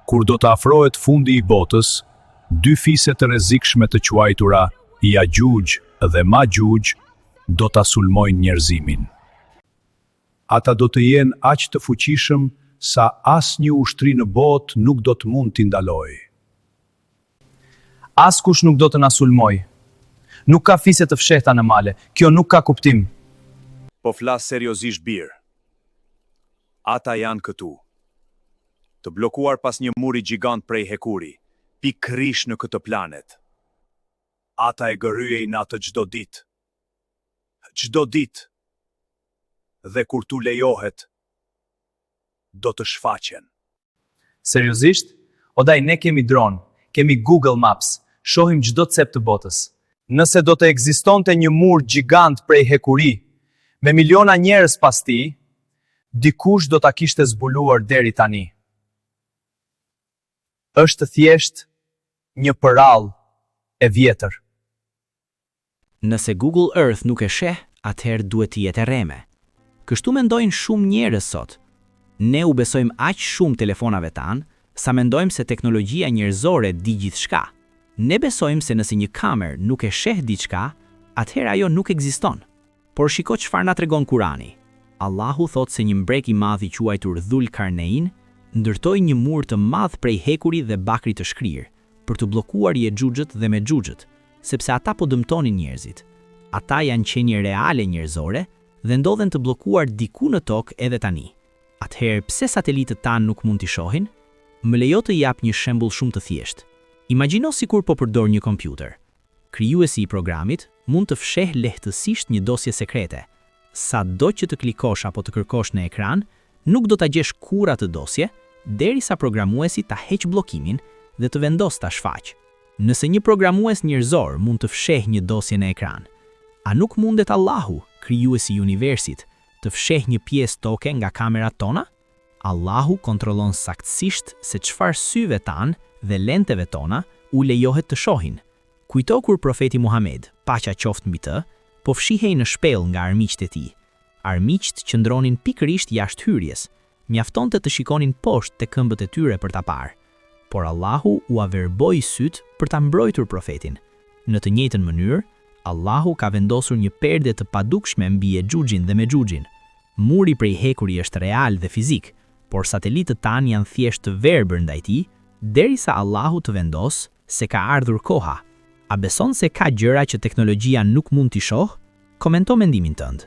Kur do të afrohet fundi i botës, dy fise të rrezikshme të quajtura Ya'juj dhe Ma'juj do ta sulmojnë njerëzimin. Ata do të jenë aq të fuqishëm sa asnjë ushtri në botë nuk do të mund t'i ndalojë. Askush nuk do të na sulmoj. Nuk ka fise të fshehta në male, kjo nuk ka kuptim. Po flas seriozisht bir. Ata janë këtu. Të blokuar pas një muri gjigant prej hekuri, pikërisht në këtë planet. Ata e gërryejnë atë çdo ditë. Çdo ditë. Dhe kur tu lejohet, do të shfaqen. Seriozisht? Odaj, ne kemi dron, kemi Google Maps, shohim çdo cep të botës. Nëse do të ekzistonte një mur gjigant prej hekuri, me miliona njerëz pas tij, dikush do ta kishte zbuluar deri tani. Është thjesht një përall e vjetër. Nëse Google Earth nuk e sheh, atëherë duhet të jetë e rreme. Kështu mendojnë shumë njerëz sot. Ne u besojmë aq shumë telefonave tanë, sa mendojmë se teknologjia njerëzore di gjithçka. Ne besojmë se nëse një kamer nuk e sheh diçka, atëherë ajo nuk ekziston. Por shiko çfarë na tregon Kurani. Allahu thot se një mbrek i madh i quajtur Dhul Karnein ndërtoi një mur të madh prej hekuri dhe bakri të shkrirë për të bllokuar Ya'jujët dhe Ma'jujët, sepse ata po dëmtonin njerëzit. Ata janë qenie reale njerëzore dhe ndodhen të bllokuar diku në tokë edhe tani. Atëherë pse satelitët tanë nuk mund t'i shohin? Më lejo të jap një shembull shumë të thjeshtë. Imagjino sikur po përdor një kompjuter. Krijuesi i programit mund të fshehë lehtësisht një dosje sekrete. Sado që të klikosh apo të kërkosh në ekran, nuk do ta gjesh kurrë atë dosje, derisa programuesi ta heq bllokimin dhe të vendosë ta shfaq. Nëse një programues njerëzor mund të fshehë një dosje në ekran, a nuk mundet Allahu, krijuesi i universit, të fshehë një pjesë toke nga kamerat tona? Allahu kontrollon saktësisht se çfarë syve tanë dhe lenteve tona u lejohet të shohin. Kujto kur profeti Muhammed, paqja qoftë mbi të, po fshihej në shpellë nga armiqtë e tij. Armiqtë qëndronin pikërisht jashtë hyrjes, mjaftonte të shikonin poshtë te këmbët e tyre për ta parë. Por Allahu u averboi syt për ta mbrojtur profetin. Në të njëjtën mënyrë, Allahu ka vendosur një perde të padukshme mbi Ya'jujin dhe Ma'jujin. Muri prej hekuri është real dhe fizik, por satelitët tanë janë thjesht të verbër ndaj tij, derisa Allahu të vendosë se ka ardhur koha. A beson se ka gjëra që teknologjia nuk mund t'i shohë? Komento mendimin tënd.